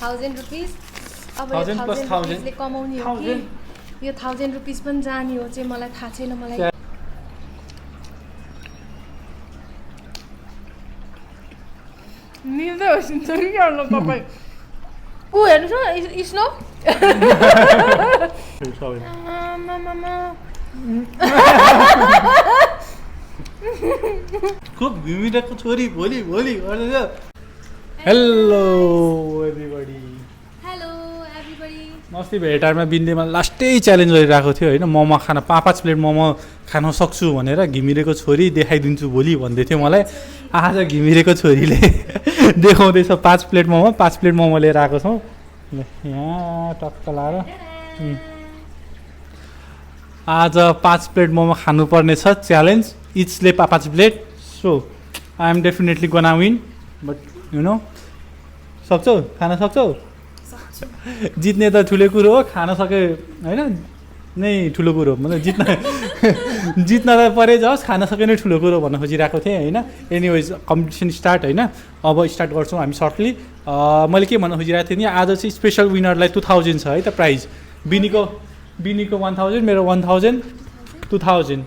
1000 rupees अब 1000 plus 1000 ले कमाउने हो कि यो 1000 रुपीस पनि जाने हो चाहिँ मलाई थाहा छैन मलाई मिल्दै होस् नि गर्नु तपाईँ ऊ हेर्नुहोस् न स्नो खूब घुमिरहेको छोरी भोलि भोलि हेलो एभ्रीबडी अस्ति भेटारमा बिन्देमा लास्टै च्यालेन्ज गरिरहेको थियो होइन मोमो खान 5 प्लेट मोमो खान सक्छु भनेर घिमिरेको छोरी देखाइदिन्छु भोलि भन्दै थियो मलाई आज घिमिरेको छोरीले देखाउँदैछ 5 प्लेट मोमो 5 प्लेट मोमो लिएर आएको छौँ यहाँ टक्क लाएर आज 5 प्लेट मोमो खानुपर्ने छ च्यालेन्ज इचले 5 plate so I am definitely gonna win but you know सक्छौ खान सक्छौ जित्ने त ठुलो कुरो हो खान सके होइन नै ठुलो कुरो मतलब जित्न त परे जाओस् खान सके नै ठुलो कुरो भन्न खोजिरहेको थिएँ होइन एनिवेज कम्पिटिसन स्टार्ट होइन अब स्टार्ट गर्छौँ हामी सर्टली मैले के भन्न खोजिरहेको थिएँ नि आज चाहिँ स्पेसल विनरलाई 2000 छ है त प्राइज बिनीको 1000 मेरो 1000 2000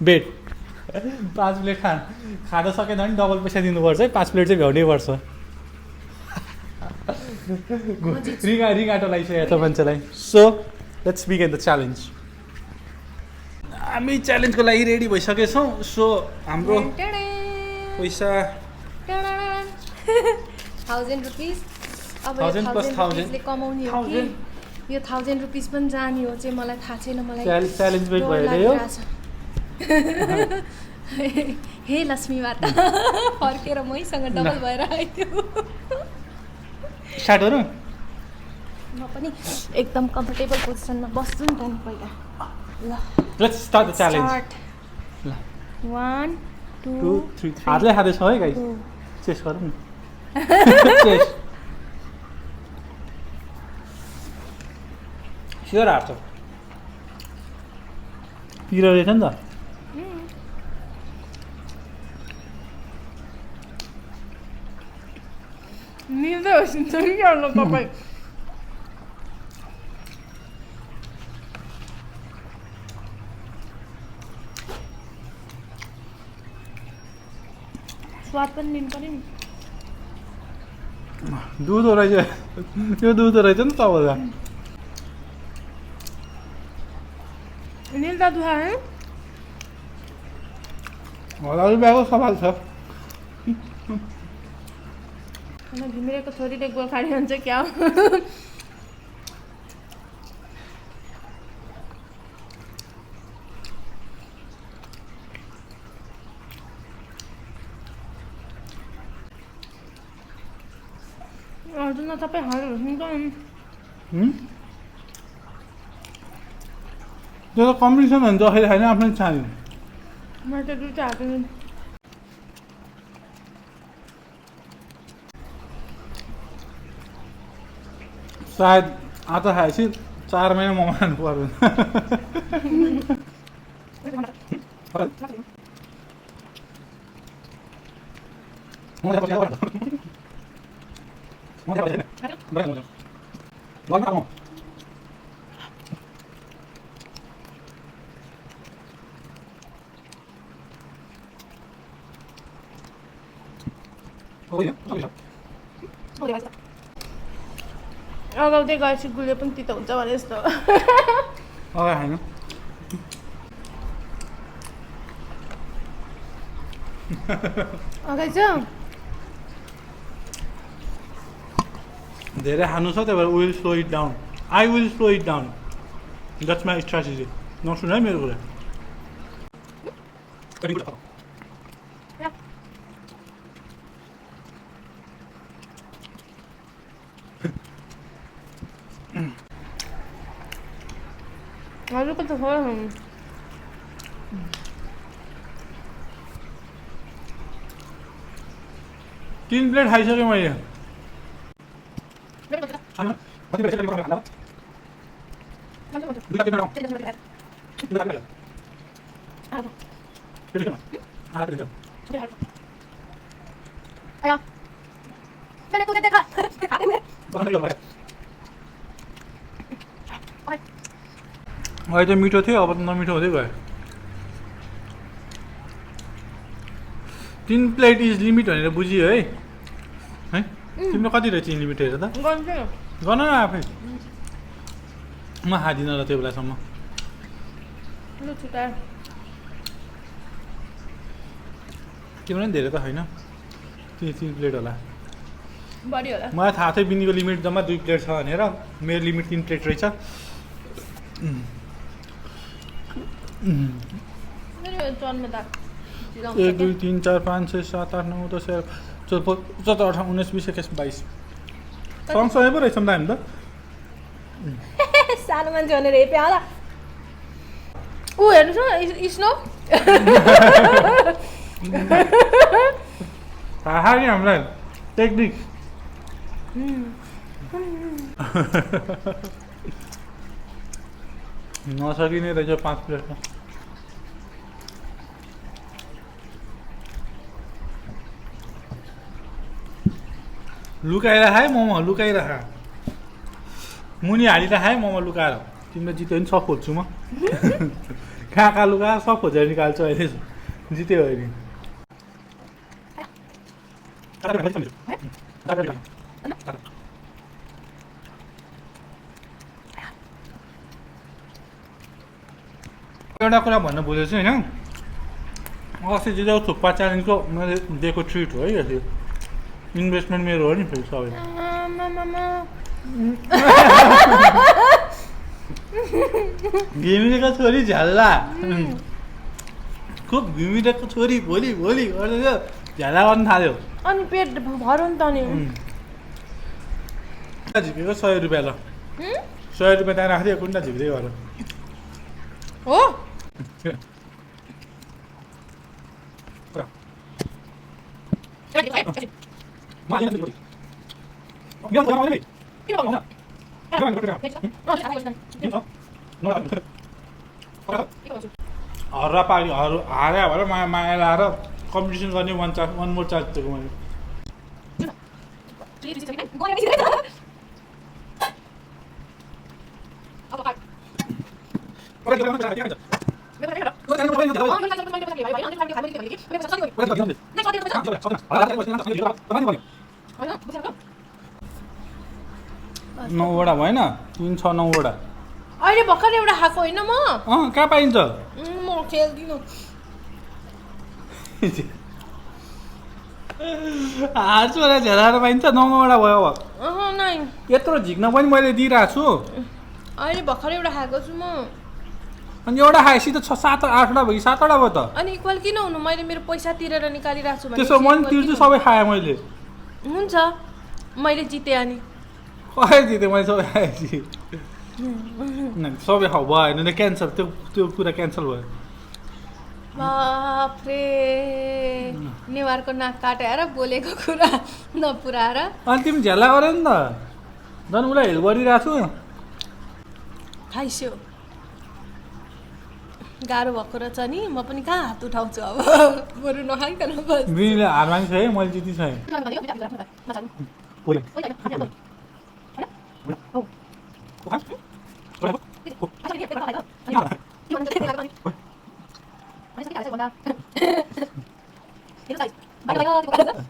बेट 5 प्लेट खान सकेन भने डबल पैसा दिनुपर्छ है 5 प्लेट चाहिँ भ्याउनै पर्छ रिगाटो लगाइसकेको छ मान्छेलाई so let's begin the challenge हामी च्यालेन्जको लागि रेडी भइसकेछौँ सो हाम्रो पैसा 1000 रुपीस अब 1000 plus 1000 ले कमाउने हो कि यो 1000 रुपीस पनि जाने हो चाहिँ मलाई थाहा छैन मलाई च्यालेन्ज बेक भइरह्यो हे लक्ष्मी माता फर्केर मैसँग डबल भएर आइदियो स्टार्ट गरौँ म पनि एकदम कम्फर्टेबल पोजिसनमा बस्छु नि त नि पहिला ल लेट्स स्टार्ट द च्यालेन्ज ल 1 2 3 हातले खाँदैछ है गाइस चेस गरौँ न चेस स्योर हार्छ पिरो रहेछ नि त मिल्दै होस् नि गर्नु तपाईँ स्वाद पनि लिनु पर्यो नि दुधो रहेछ त्यो दुधो रहेछ नि तपाईँलाई निल्दा दुहा है होला बिहाको सवाल छ घिमिरेको छोरीले गोखाडी हुन्छ क्या हजुर न तपाईँ हाल्नुहोस् नि त त्यो त कम्पिटिसन हुन्छ अहिले होइन आफ्नो चाह्यो मैले त दुईवटा हाल्छु सायद आज खाएपछि 4 महिना मगाउनु पर्दैन अगाउँदै गएपछि गुलियो पनि तितो हुन्छ भने जस्तो होइन अगाइ छ धेरै खानु छ त्यही भएर will slow it down I will slow it down that's my strategy नसुन है मेरो कुरा हजुरको त हो 3 प्लेट खाइसकेँ मैले अहिले त मिठो थियो अब त नमिठो हुँदै गयो 3 प्लेट इज लिमिट भनेर बुझियो है तिम्रो कति रहेछ लिमिट हेर त गर्न न आफै म खाँदिनँ ल त्यो बेलासम्म तिम्रो पनि धेरै त छैन 3 प्लेट होला बढी होला मलाई थाहा थियो बिनीको लिमिट जम्मा 2 प्लेट छ भनेर मेरो लिमिट 3 प्लेट रहेछ एक दुई 3 4 5 6 7 8 9 10 11 12 18 19 20 21 22 सँगसँगै पो रहेछौँ त हामी त सानो मान्छे भनेर हेप्या होला ऊ हेर्नुहोस् न स्नो थाहा नि हामीलाई टेक्निक नसकिने रहेछ 5 प्लेटमा लुकाएर खाए मोमो लुकाएर खा मुनि हालेर खाएँ मोमो लुकाएर तिमीले जित्यो भने सब खोज्छु म कहाँ कहाँ लुकाएर सब खोजेर निकाल्छु अहिले जित्यो अहिले एउटा कुरा भन्न भुलेछु होइन अस्ति जित्यो थुक्पा च्यालेन्जको मैले दिएको ट्रिट हो है यो इन्भेस्टमेन्ट मेरो हो नि फेरि सबै घिमिरेको छोरी झ्याल्ला खुब घिमिरेको छोरी भोलि भोलि गरेर झ्याला गर्न थाल्यो अनि पेट भरौँ त नि झिकेको 100 रुपियाँ ल 100 रुपियाँ त्यहाँ राखिदियो कुन्टा झिक्दै गर हो हर्रा पारि हार्या भएर माया माया लाएर कम्पिटिसन गर्ने वान मोर चार्ज दिएको मैले नौवटा भएन 3 6 9वटा अहिले भर्खर एउटा खाएको होइन म कहाँ पाइन्छ म खेल्दिनँ हार्छुवटा झेलाएर पाइन्छ 9वटा भयो अब नै यत्रो झिक्न पनि मैले दिइरहेको छु अहिले भर्खर एउटा खाएको छु म अनि एउटा खाएपछि त 6 7 8वटा भयो 7वटा भयो त अनि इक्वल किन हुनु मैले मेरो पैसा तिरेर निकालिरहेको छु भने त्यसो मैले तिर्छु सबै खाएँ मैले हुन्छ मैले जितेँ अनि खै जितेँ मैले सबै खाएपछि सबै खाऊ भएन नि क्यान्सल त्यो कुरा क्यान्सल भयो बाफ्रे नेवारको नाक काटेर बोलेको कुरा नपुऱ्याएर अनि तिमी झ्याला गर नि त झन् उसलाई हेल्प गरिरहेको छु खाइस्यो गाह्रो भएको रहेछ नि म पनि कहाँ हात उठाउँछु अब बरु नखाइकन बस बिनीले हार माग्छ है मैले जितिस है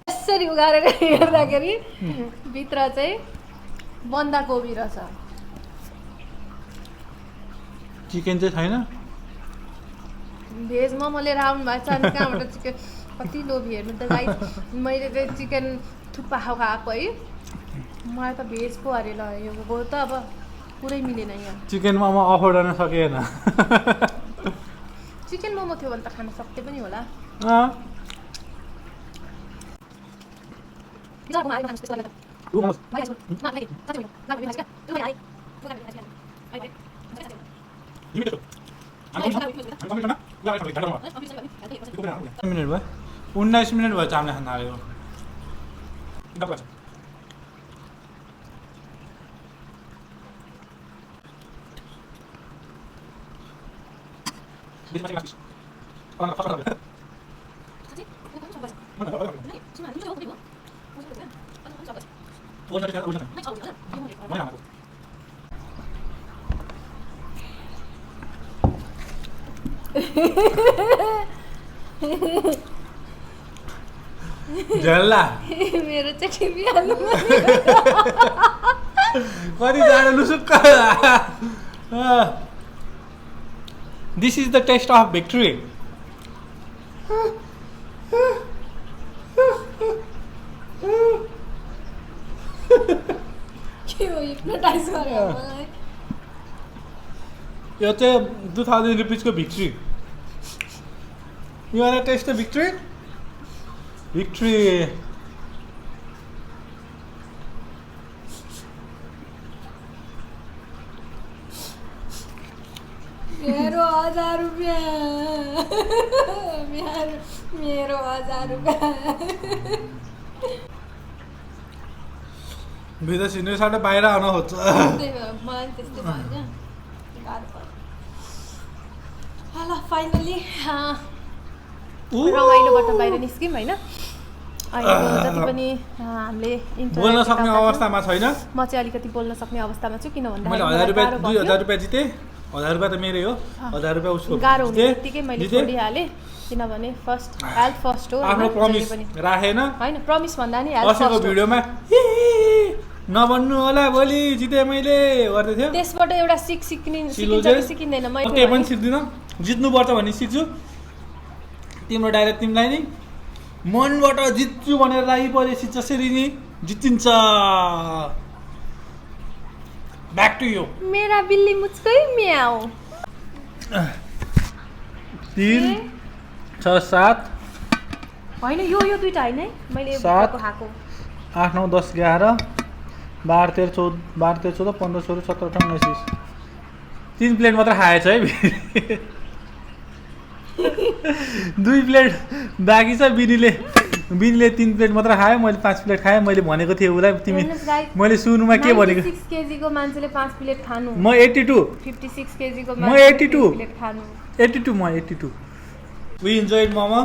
यसरी उगारेर हेर्दाखेरि भित्र चाहिँ बन्दाकोपी रहेछ चिकन चाहिँ छैन भेज मोमो लिएर आउनु भएको छ अनि कहाँबाट चिकन कति लोभी हेर्नु त गाइस मैले चाहिँ चिकन थुक्पा खाएको है मलाई त भेज पो अरे ल यो त अब पुरै मिलेन यहाँ चिकन मोमो अफोर्ड गर्न सकिएन चिकन मोमो थियो भने त खान सक्थे पनि होला मिनट भयो 19 मिनट भयो चामले खान थालेको झल्ला मेरो चाहिँ टिपिहाल्नु कति जाडो लुसुक्क this is the taste of victory के हो हिप्नोटाइज गर्यो मलाई यो चाहिँ 2000 रुपिसको victory you won taste the victory victory मेरो 1000 रुपैयाँ मेरो 1000 रुपैयाँ भित्र छिर्नु साटो बाहिर आउन खोज्छ त्यही भएर मलाई त्यस्तै भयो गाह्रो पर्यो ल फाइनली रमाइलोबाट बाहिर निस्क्यौँ होइन अहिलेको जति पनि हामीले बोल्न सक्ने अवस्थामा छैन म चाहिँ अलिकति बोल्न सक्ने अवस्थामा छु किन भन्दा मैले 1000 रुपियाँ 2000 रुपियाँ जितेँ 1000 रुपियाँ त मेरै हो 1000 रुपियाँ उसको गाह्रो हुने बित्तिकै मैले छोडिहालेँ किनभने फर्स्ट हेल्थ फर्स्ट हो आफ्नो प्रमिस राखेन होइन प्रमिस भन्दा नि हेल्थ अस्तिको फर्स्ट भिडियोमा नभन्नु होला भोलि जिते मैले गर्दै थियो त्यसबाट एउटा सिकिन्छ कि सिकिँदैन मैले केही पनि सिक्दिनँ जित्नुपर्छ भन्ने सिक्छु तिम्रो डाइरेक्ट तिमीलाई नि मनबाट जित्छु भनेर लागिपरेपछि जसरी नि जितिन्छ ब्याक टु यु मेरा बिल्ली मुझकै म्याऊ 3 6 7 होइन यो दुईटा होइन है मैले 7 खाएको 8 9 10 11 12 13 14 15 16 17 18 19 3 प्लेट मात्र खाएछ है दुई प्लेट बाँकी छ बिनीले 3 प्लेट मात्र खायो मैले 5 प्लेट खाएँ मैले भनेको थिएँ उसलाई तिमी मैले सुरुमा के भनेको 6 केजीको मान्छेले 5 प्लेट खानु म 82 56 केजीको म 82 प्लेट खानु 82 म 82 वी इन्जोयड मोमो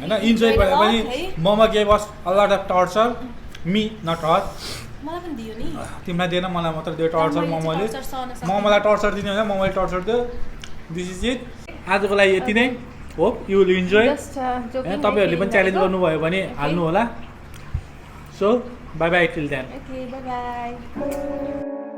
हैन इन्जोय भने पनि momo gave us a lot of torture me not her मलाई पनि दियो नि तिमीलाई दिएन मलाई मात्र दियो टर्चर मोमोले मोमोलाई टर्चर दिने होइन मोमोले टर्चर दियो दिस इज इट आजको लागि यति नै होप यु विल इन्जोय तपाईँहरूले पनि च्यालेन्ज गर्नुभयो भने हाल्नु होला so bye bye till then okay bye by